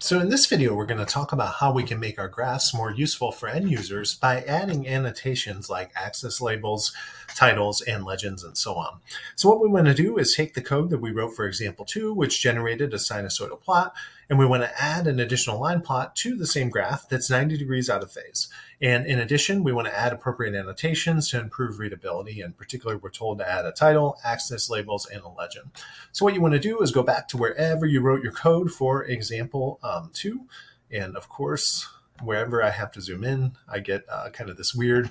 So in this video, we're going to talk about how we can make our graphs more useful for end users by adding annotations like axis labels, titles, and legends, and so on. So what we want to do is take the code that we wrote for example 2, which generated a sinusoidal plot, and we want to add an additional line plot to the same graph that's 90 degrees out of phase. And in addition, we want to add appropriate annotations to improve readability. In particular, we're told to add a title, axis labels, and a legend. So what you want to do is go back to wherever you wrote your code for example 2. And of course, wherever I have to zoom in, I get kind of this weird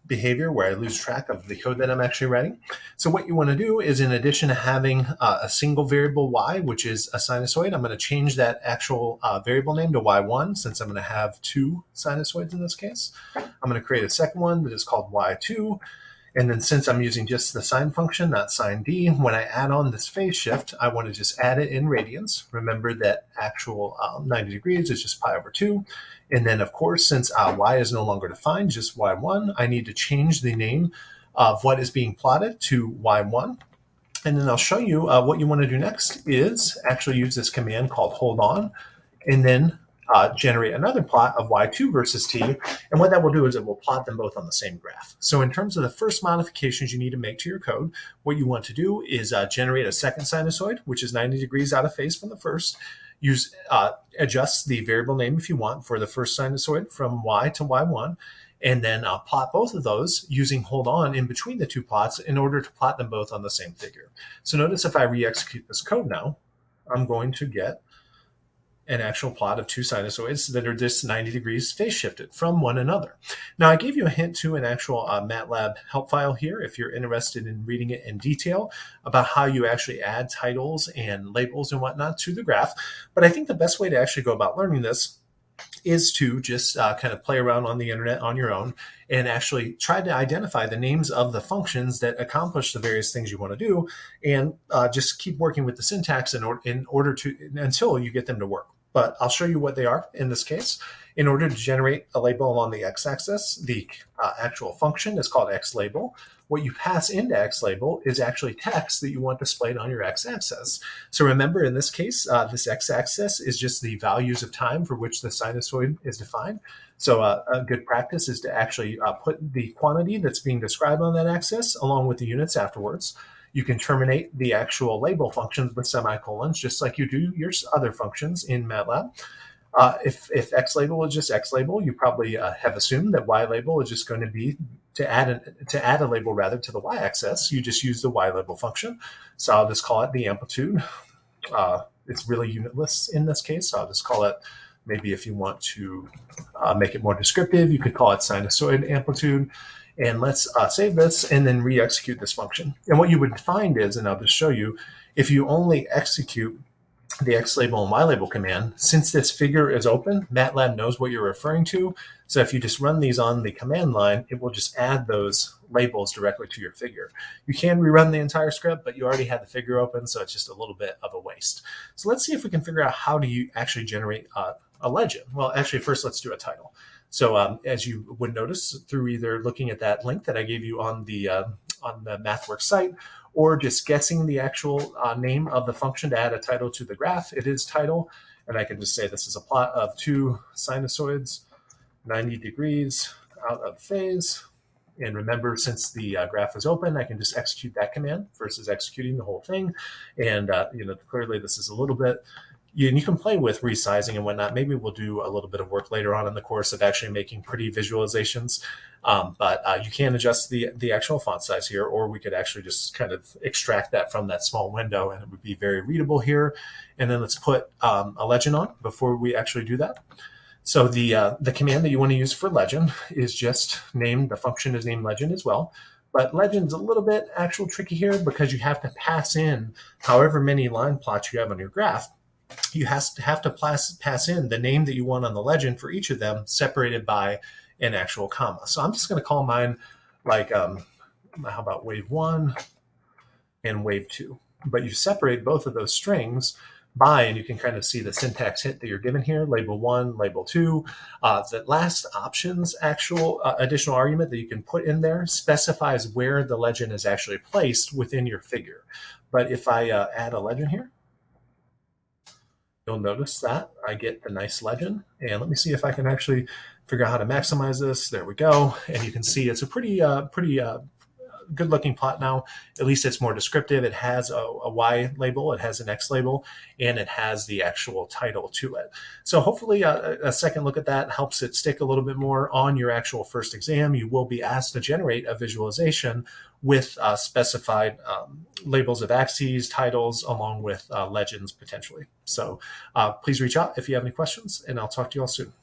behavior where I lose track of the code that I'm actually writing. So what you want to do is, in addition to having a single variable y, which is a sinusoid, I'm going to change that actual variable name to y1, since I'm going to have two sinusoids in this case. I'm going to create a second one that is called y2. And then since I'm using just the sine function, not sine d, when I add on this phase shift, I want to just add it in radians. Remember that actual 90 degrees is just pi over 2. And then, of course, since y is no longer defined, just y1, I need to change the name of what is being plotted to y1. And then I'll show you what you want to do next is actually use this command called hold on, and then generate another plot of y2 versus t. And what that will do is it will plot them both on the same graph. So in terms of the first modifications you need to make to your code, what you want to do is generate a second sinusoid, which is 90 degrees out of phase from the first. Adjust the variable name if you want for the first sinusoid from y to y1, and then plot both of those using hold on in between the two plots in order to plot them both on the same figure. So notice if I re-execute this code now, I'm going to get an actual plot of two sinusoids that are just 90 degrees phase shifted from one another. Now, I gave you a hint to an actual MATLAB help file here if you're interested in reading it in detail about how you actually add titles and labels and whatnot to the graph. But I think the best way to actually go about learning this is to just kind of play around on the internet on your own and actually try to identify the names of the functions that accomplish the various things you want to do, and just keep working with the syntax in order to until you get them to work. But I'll show you what they are in this case. In order to generate a label along the x-axis, the actual function is called xLabel. What you pass into xLabel is actually text that you want displayed on your x-axis. So remember, in this case, this x-axis is just the values of time for which the sinusoid is defined. So a good practice is to actually put the quantity that's being described on that axis along with the units afterwards. You can terminate the actual label functions with semicolons, just like you do your other functions in MATLAB. If xLabel is just xLabel, you probably have assumed that ylabel is just going to be to add a label rather to the y-axis. You just use the ylabel function. So I'll just call it the amplitude. It's really unitless in this case. So I'll just call it, maybe if you want to make it more descriptive, you could call it sinusoid amplitude. And let's save this and then re-execute this function. And what you would find is, and I'll just show you, if you only execute the xLabel and ylabel command, since this figure is open, MATLAB knows what you're referring to. So if you just run these on the command line, it will just add those labels directly to your figure. You can rerun the entire script, but you already had the figure open, so it's just a little bit of a waste. So let's see if we can figure out how do you actually generate a legend. Well, actually, first let's do a title. So as you would notice through either looking at that link that I gave you on the MathWorks site, or just guessing the actual name of the function to add a title to the graph, it is title. And I can just say this is a plot of two sinusoids, 90 degrees out of phase. And remember, since the graph is open, I can just execute that command versus executing the whole thing. And clearly this is a little bit, you can play with resizing and whatnot. Maybe we'll do a little bit of work later on in the course of actually making pretty visualizations. But you can adjust the actual font size here, or we could actually just kind of extract that from that small window and it would be very readable here. And then let's put a legend on before we actually do that. So the command that you want to use for legend is just the function is named legend as well. But legend's a little bit actual tricky here because you have to pass in however many line plots you have on your graph. You have to pass in the name that you want on the legend for each of them, separated by an actual comma. So I'm just going to call mine like, how about wave 1 and wave 2? But you separate both of those strings by, and you can kind of see the syntax hint that you're given here, label 1, label 2. The last options actual additional argument that you can put in there specifies where the legend is actually placed within your figure. But if I add a legend here, you'll notice that I get the nice legend. And let me see if I can actually figure out how to maximize this. There we go. And you can see it's a pretty good looking plot now. At least it's more descriptive. It has a Y label, it has an X label, and it has the actual title to it. So hopefully a second look at that helps it stick a little bit more on your actual first exam. You will be asked to generate a visualization with specified labels of axes, titles, along with legends potentially. So please reach out if you have any questions, and I'll talk to you all soon.